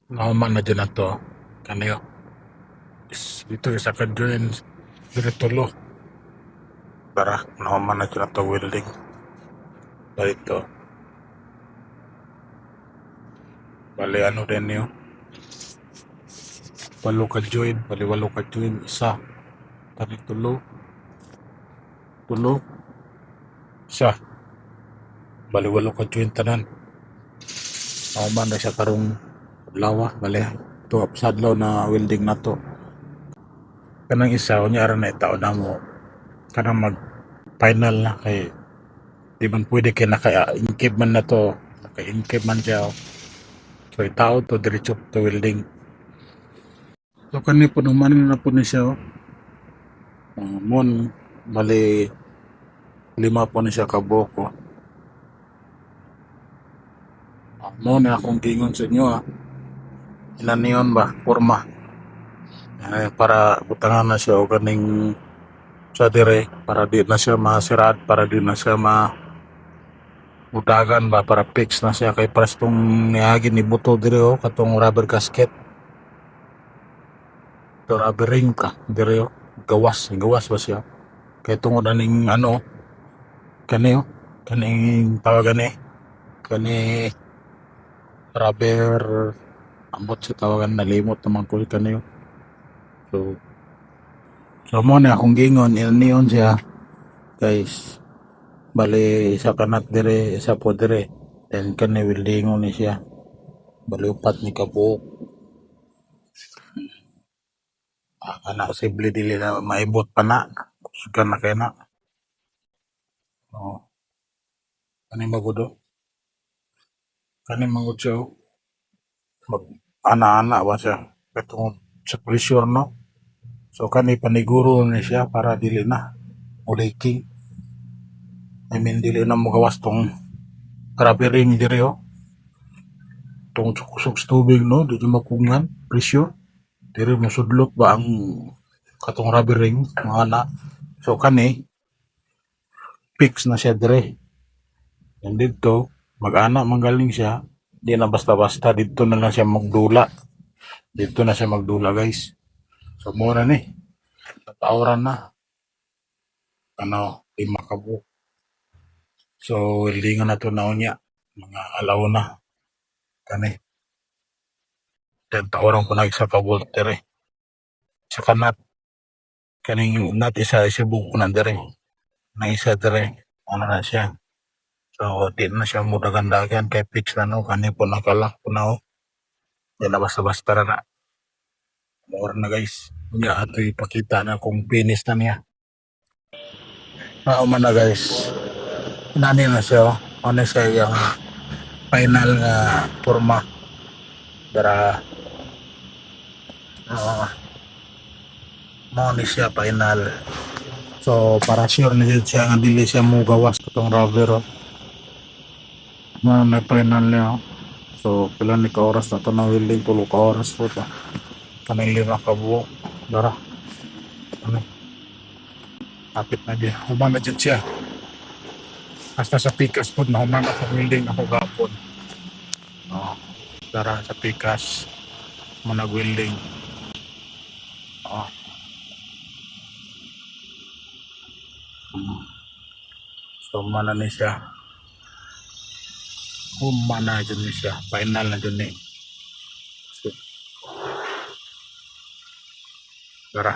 Nauman na dyan na to. Kanayo. Dito isa ka dyan. Dito tulo. Tara, nauman na dyan na to welding. Dito. Bali ano din yun. Walo ka join. Bali walo ka join. Isa. Tari tulo. Tulo. Isa. Bali walo ka join tanan. Nauman na siya karong lawa. Bali. Ito sadlaw na welding na to. Kanang isa, kunyara na itao na mo. Kanang mag final na kay di man pwede kay naka-incave man na to. Naka-incave man siya. So itao to diretso to welding. So kani po naman na po ni siya. Mon bali 5 po ni siya kaboko. Mo na akong gingon sa inyo Ilan niyon ba? Porma. Para butangan na siya o ganing sa dire para di na siya masirad, para di na siya udagan ba, para fix na siya kay pares tong niagin ni buto dire katong rubber gasket to rubber ring ka dire gawas ba siya kay tungod aning ano kani kaning tawagan kani rubber ambot sa tawagan nalimot naman ko kani so mo na akong gingon niyon siya guys. Bali isa kanat dire isa po dire then kani weldingon ni siya bali upat ni kabuok kana simple dili na maibot pa na sugan na kay na oh kani magudo kani mangud siya mag ana-ana ba siya katong sa pressure no so kani paniguro ni siya para dili na uliking I mean dili na mo gawas tong rubber ring dire tong kusog sa tubig no dili makungan pressure dire mo sudlot ba ang katong rubber ring mga na so kani fix na siya dire and dito mag-ana manggaling siya di na basta-basta dito na lang siya magdula dito na siya magdula guys so mura ni tatauran na ano 5 kabuok so weldingan na to na unya mga alaw na kani then tauran ko na isa ka bolt dire sa kanat kaning nat isa buko na dire na isa dire ano na siya so di na siya mudagan-dagan kay fix na no kani po nakalak po na di na basta-basta na mura na guys unya ato ipakita na kung finish na niya man na guys nani na siya ano siya yung final nga forma para mo ni siya final so para sure na siya nga dili siya mo gawas katong rubber mo na final niya so pila ni ka oras na to na welding 3 ka oras po to kanang 5 ka buok dara ano kapit na di human na dyan siya hasta sa pikas po na human ako welding ako gapon dara sa pikas mo nag welding so mana ni siya human na dyan ni siya final na dyan so, dara